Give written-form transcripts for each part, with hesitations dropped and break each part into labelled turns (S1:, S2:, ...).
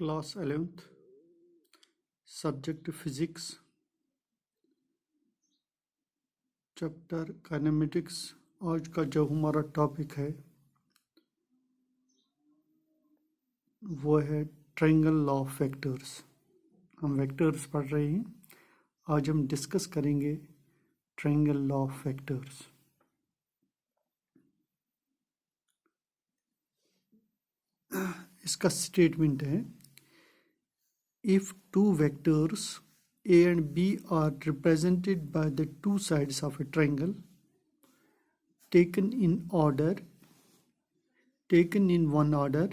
S1: Class 11th subject physics chapter kinematics. आज का जो हमारा टॉपिक है वो है ट्रायंगल लॉ ऑफ वेक्टर्स। हम वेक्टर्स पढ़ रहे हैं। आज हम डिस्कस करेंगे ट्रायंगल लॉ ऑफ वेक्टर्स। इसका स्टेटमेंट है, if two vectors a and b are represented by the two sides of a triangle taken in one order,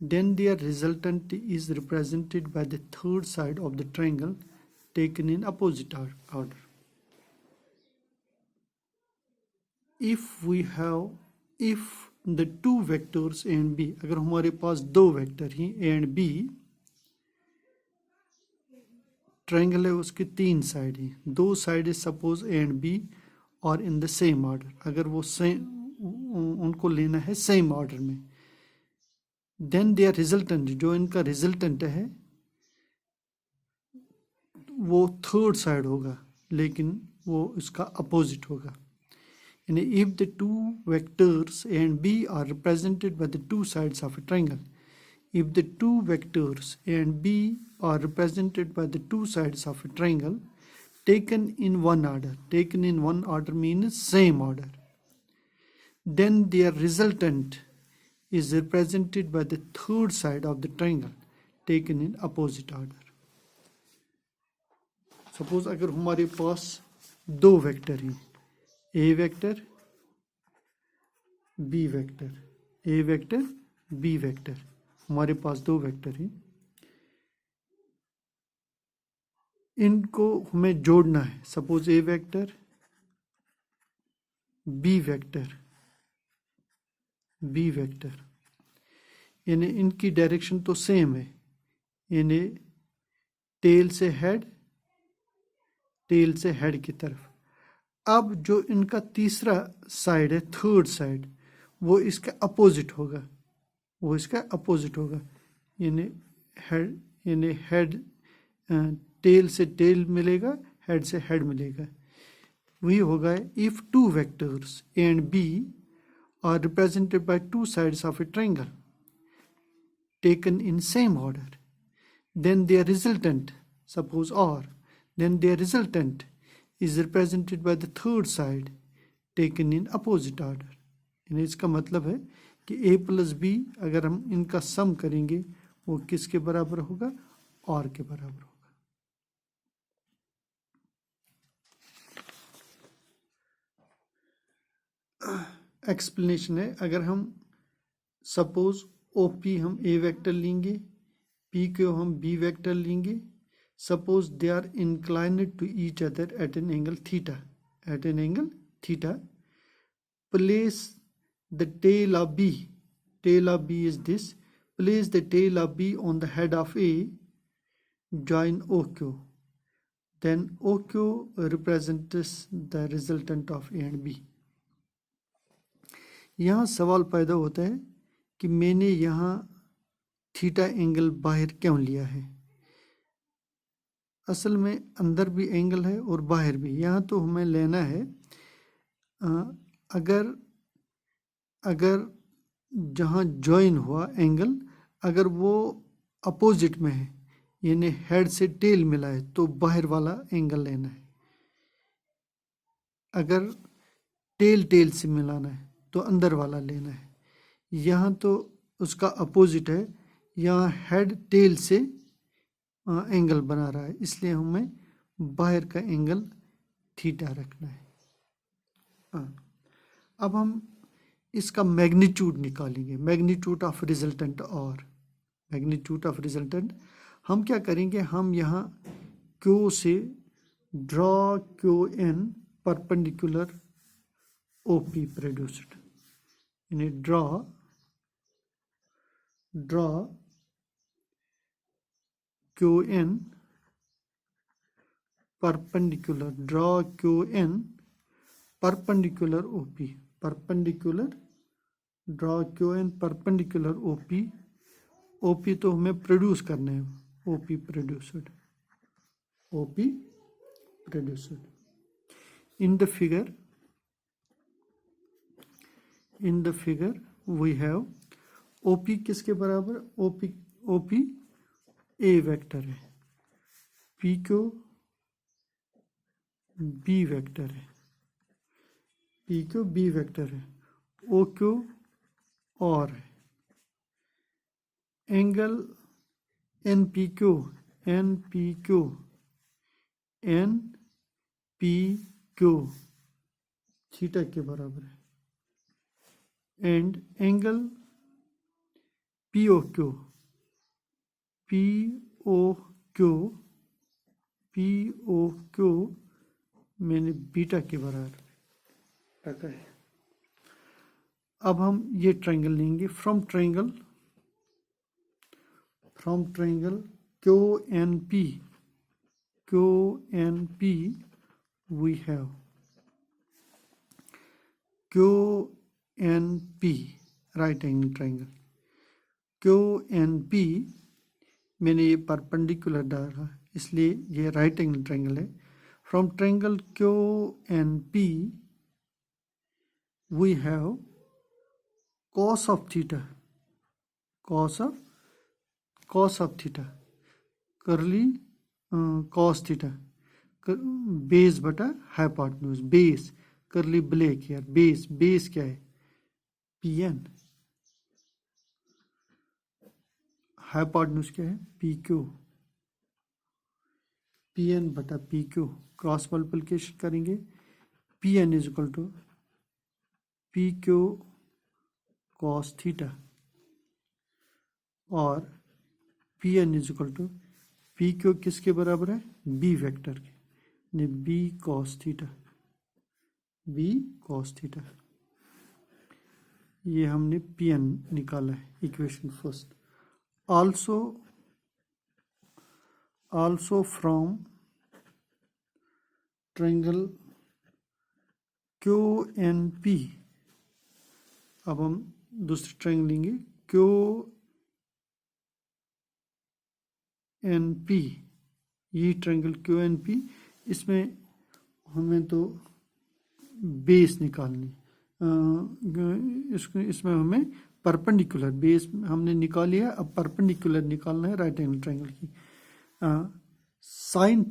S1: then their resultant is represented by the third side of the triangle taken in opposite order. If the two vectors a and b, अगर हमारे पास दो vector हैं a and b, triangle है उसकी तीन side है, दो side है सपोज ए एंड बी और इन द सेम ऑर्डर। अगर वो उनको लेना है सेम ऑर्डर में, देन देयर रिजल्टेंट, जो इनका रिजल्टेंट है वो थर्ड साइड होगा, लेकिन वो इसका अपोजिट होगा। यानी if the two vectors A and B are represented by the two sides of a triangle, if the two vectors a and b are represented by the two sides of a triangle taken in one order means same order, then their resultant is represented by the third side of the triangle taken in opposite order. Suppose अगर हमारे पास दो vector हैं, a vector b vector, a vector b vector, हमारे पास दो vector हैं, इनको हमें जोड़ना है। सपोज ए वेक्टर बी वेक्टर, यानी इनकी डायरेक्शन तो सेम है, यानी टेल से हेड की तरफ। अब जो इनका तीसरा साइड है, थर्ड साइड, वो इसका अपोजिट होगा, यानी हेड टेल से टेल मिलेगा, हेड से हेड मिलेगा। वही होगा if two vectors A and B are represented by two sides of a triangle taken in same order, then their resultant, suppose then their resultant is represented by the third side taken in opposite order. यानी इसका मतलब है कि a plus B अगर हम इनका सम करेंगे वो किसके बराबर होगा, और के बराबर होगा। एक्सप्लेनेशन है, अगर हम सपोज OP हम a वेक्टर लेंगे, P को हम b वेक्टर लेंगे, suppose they are inclined to each other at an angle theta, place the tail of b is this, place the tail of b on the head of a, join OQ, then OQ represents the resultant of a and b. यहाँ सवाल पैदा होता है कि मैंने यहाँ theta angle बाहर क्यों लिया है। असल में अंदर भी एंगल है और बाहर भी। यहाँ तो हमें लेना है अगर जहाँ जॉइन हुआ एंगल, अगर वो अपोजिट में है, यानी हेड से टेल मिला है, तो बाहर वाला एंगल लेना है। अगर टेल से मिलाना है तो अंदर वाला लेना है। यहाँ तो उसका अपोजिट है, यहाँ हेड टेल से एंगल बना रहा है, इसलिए हमें बाहर का एंगल थीटा रखना है। अब हम इसका मैग्नीट्यूड निकालेंगे, मैग्नीट्यूड ऑफ रिजल्टेंट। और मैग्नीट्यूड ऑफ रिजल्टेंट हम क्या करेंगे, हम यहाँ Q से draw QN perpendicular OP produced, यानी draw QN perpendicular, draw QN perpendicular OP, draw QN perpendicular OP OP तो हमें प्रोड्यूस करना है, OP produced, OP produced. In the figure we have OP किसके बराबर, ओपी ए वेक्टर है, P Q B vector है, P Q B vector है, O Q R है, angle N P Q theta के बराबर है, and angle P O Q मैंने बीटा के बराबर रखा है। अब हम ये ट्रायंगल लेंगे from triangle Q N P we have Q N P right angle triangle, Q N P मैंने ये परपेंडिकुलर डाला इसलिए ये राइट एंगल ट्रायंगल है। From triangle Q N P we have cos of theta करली cos theta base बटा hypotenuse, base करली ब्लैक यार, बेस क्या है पी एन, हाइपोटेन्यूज क्या है पी क्यू, पी एन बटा पी क्यू, क्रॉस मल्टीप्लिकेशन करेंगे, P N is equal to P Q cos theta और P N is equal to P Q किसके बराबर है बी वेक्टर के, बी कॉस थीटा, ये हमने पी एन निकाला है equation first. also from triangle QNP, अब हम दूसरी ट्रायंगल लेंगे QNP, ये ट्रायंगल QNP, इसमें हमें तो बेस निकालनी, इसमें हमें परपेंडिकुलर बेस हमने निकाल लिया, अब परपेंडिकुलर निकालना है राइट एंगल ट्रायंगल की। साइन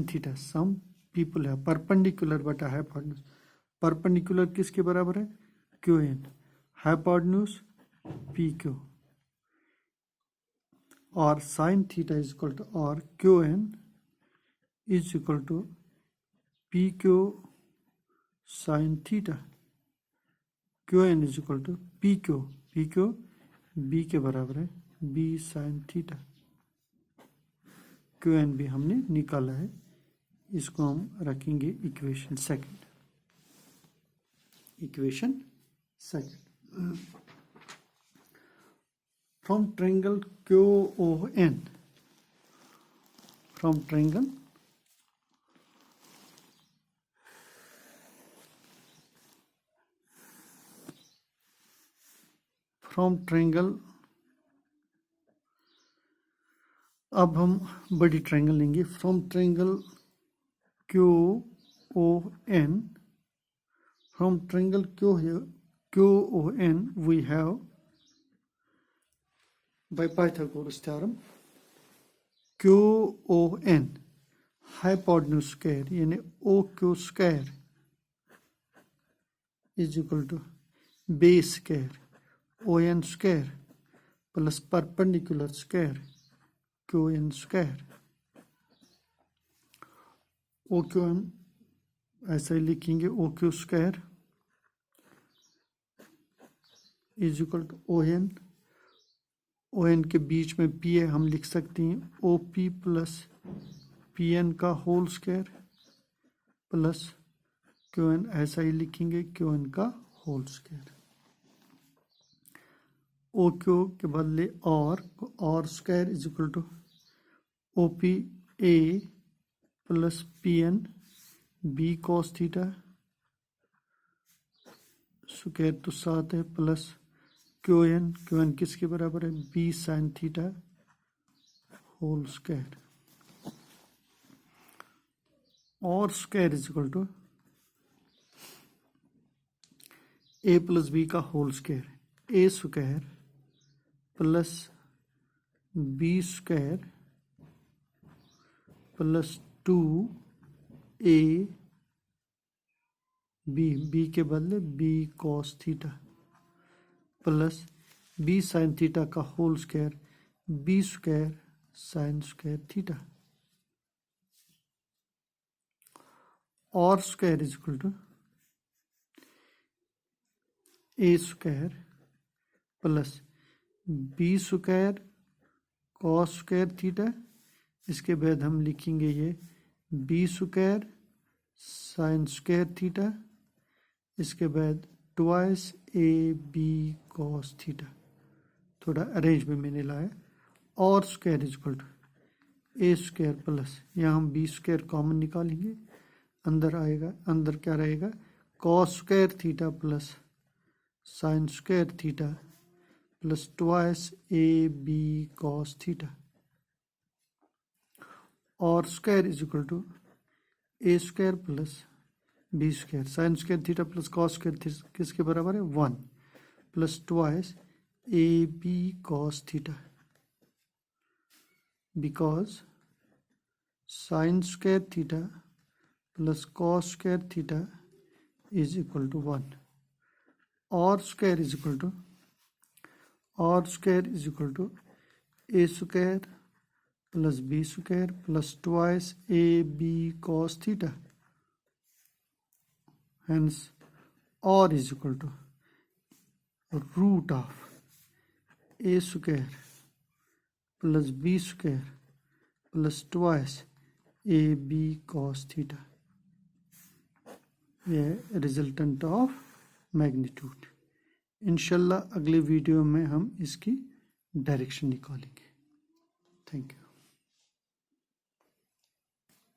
S1: थीटा सम पीपल है परपेंडिकुलर बटा हाइपोटेन्यूज, परपेंडिकुलर किसके बराबर है Q N, hypotenuse P Q, और sine theta is equal to और Q N is equal to P Q sine theta, Q N is equal to P Q B के बराबर है B sine theta, Q N भी हमने निकाला है, इसको हम रखेंगे equation second. From triangle QON, from triangle अब हम बड़ी ट्रायंगल लेंगे, from triangle QON, from triangle QON we have by Pythagoras theorem QON hypotenuse square यानी OQ square is equal to base square ON square plus perpendicular square QN square, OQ हम ऐसा ही लिखेंगे OQ square is equal to ON के बीच में P है, हम लिख सकते हैं OP प्लस PN का होल स्क्वायर प्लस QN, ऐसा ही लिखेंगे QN का होल स्क्वायर, OQ के बदले और square is equal to OP A plus PN B cos theta square तो 7 है प्लस क्यू एन किसके बराबर है, B sine theta whole square, और square is equal to A plus B का whole square, A square plus B square plus 2 A B के बदले B cos theta plus B sine theta का whole square, B square sine square theta, और square is equal to A square plus B square cos square theta, इसके बाद हम लिखेंगे ये B square sine square theta, इसके बाद twice A B cos theta, थोड़ा अरेंज में मैंने लाया, और square is equal to A square plus, यहाँ हम बी स्क्वायर कॉमन निकालेंगे, अंदर आएगा, अंदर क्या रहेगा, cos square theta plus sine square theta plus twice A B cos theta, और square is equal to A square plus B square sine square theta plus cos square किसके बराबर है, 1 plus twice A B cos theta, because sine square theta plus cos square theta is equal to 1, और square is equal to A square plus B square plus twice A B cos theta, hence or is equal to root of a square plus b square plus twice a b cos theta, यह resultant of magnitude. इंशाल्लाह अगले video में हम इसकी direction निकालेंगे। Thank you.